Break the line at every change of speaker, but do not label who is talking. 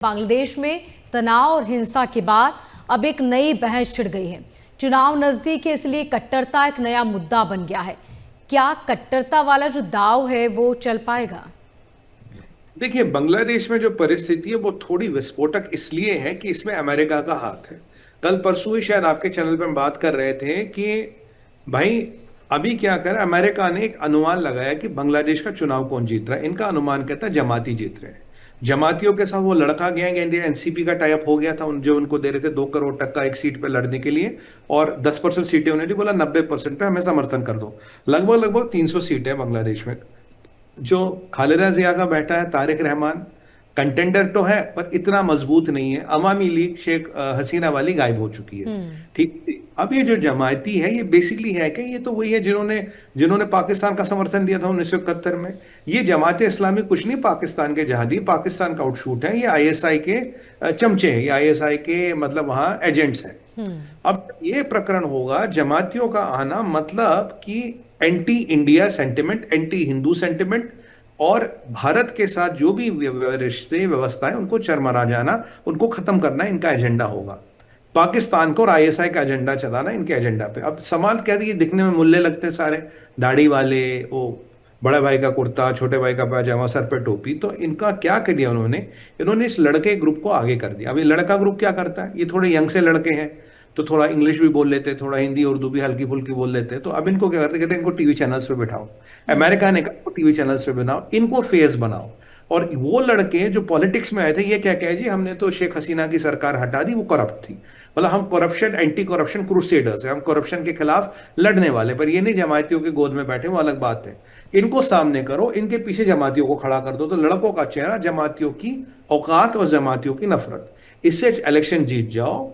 बांग्लादेश में तनाव और हिंसा के बाद अब एक नई बहस छिड़ गई है। चुनाव नजदीक है, इसलिए कट्टरता एक नया मुद्दा बन गया है। क्या कट्टरता वाला जो दांव है वो चल पाएगा?
देखिए, बांग्लादेश में जो परिस्थिति है वो थोड़ी विस्फोटक इसलिए है कि इसमें अमेरिका का हाथ है। कल परसों ही शायद आपके चैनल पे हम बात कर रहे थे कि भाई अभी क्या कर अमेरिका ने एक अनुमान लगाया कि बांग्लादेश का चुनाव कौन जीत रहा है। इनका अनुमान कहता है जमाती जीत रहे हैं। जमातियों के साथ वो लड़का गैंग इंडिया एनसीपी का टाइप हो गया था, जो उनको दे रहे थे 2 करोड़ तक का एक सीट पे लड़ने के लिए, और 10% सीटें उन्हें दी। बोला 90% पे हमें समर्थन कर दो। लगभग लगभग 300 सीटें बांग्लादेश में। जो खालिदा जिया का बेटा है तारिक रहमान, कंटेंडर तो है पर इतना मजबूत नहीं है। अवामी लीग शेख हसीना वाली गायब हो चुकी है। ठीक है। अब ये जो जमायती है ये बेसिकली है कि ये तो वही है जिन्होंने जिन्होंने पाकिस्तान का समर्थन दिया था 1971 में। ये जमात इस्लामी कुछ नहीं पाकिस्तान के जहादी, पाकिस्तान का आउटशूट है। ये आईएसआई के चमचे हैं, ये आईएसआई के मतलब वहां एजेंट्स हैं। अब ये प्रकरण होगा जमातियों का आना, मतलब कि anti India sentiment, anti Hindu sentiment, और भारत के साथ जो भी रिश्ते व्यवस्था है उनको चरमरा जाना, उनको खत्म करना इनका एजेंडा होगा। पाकिस्तान को और आईएसआई का एजेंडा चलाना इनके एजेंडा पे। अब सवाल क्या है, दिखने में मुल्ले लगते हैं सारे, दाढ़ी वाले, वो बड़े भाई का कुर्ता, छोटे भाई का पैजामा, सर पे टोपी। तो इनका क्या कर दिया उन्होंने, इन्होंने इस लड़के ग्रुप को आगे कर दिया। अब ये लड़का ग्रुप क्या करता है, ये थोड़े यंग से लड़के हैं तो थोड़ा इंग्लिश भी बोल लेते, थोड़ा हिंदी उर्दू भी हल्की फुल्की बोल लेते। तो अब इनको क्या करते, कहते हैं इनको टीवी चैनल्स पे बिठाओ। अमेरिका ने कहा टीवी चैनल्स पे बनाओ, इनको फेस बनाओ। और वो लड़के जो पॉलिटिक्स में आए थे ये क्या कहे जी, हमने तो शेख हसीना की सरकार हटा दी, वो करप्ट थी। मतलब हम करप्शन, एंटी करप्शन क्रूसेडर्स हैं, हम करप्शन के खिलाफ लड़ने वाले। पर ये नहीं जमातियों की गोद में बैठे, वो अलग बात है। इनको सामने करो, इनके पीछे जमातियों को खड़ा कर दो। तो लड़कों का चेहरा जमातियों की औकात और जमातियों की नफरत, इससे इलेक्शन जीत जाओ।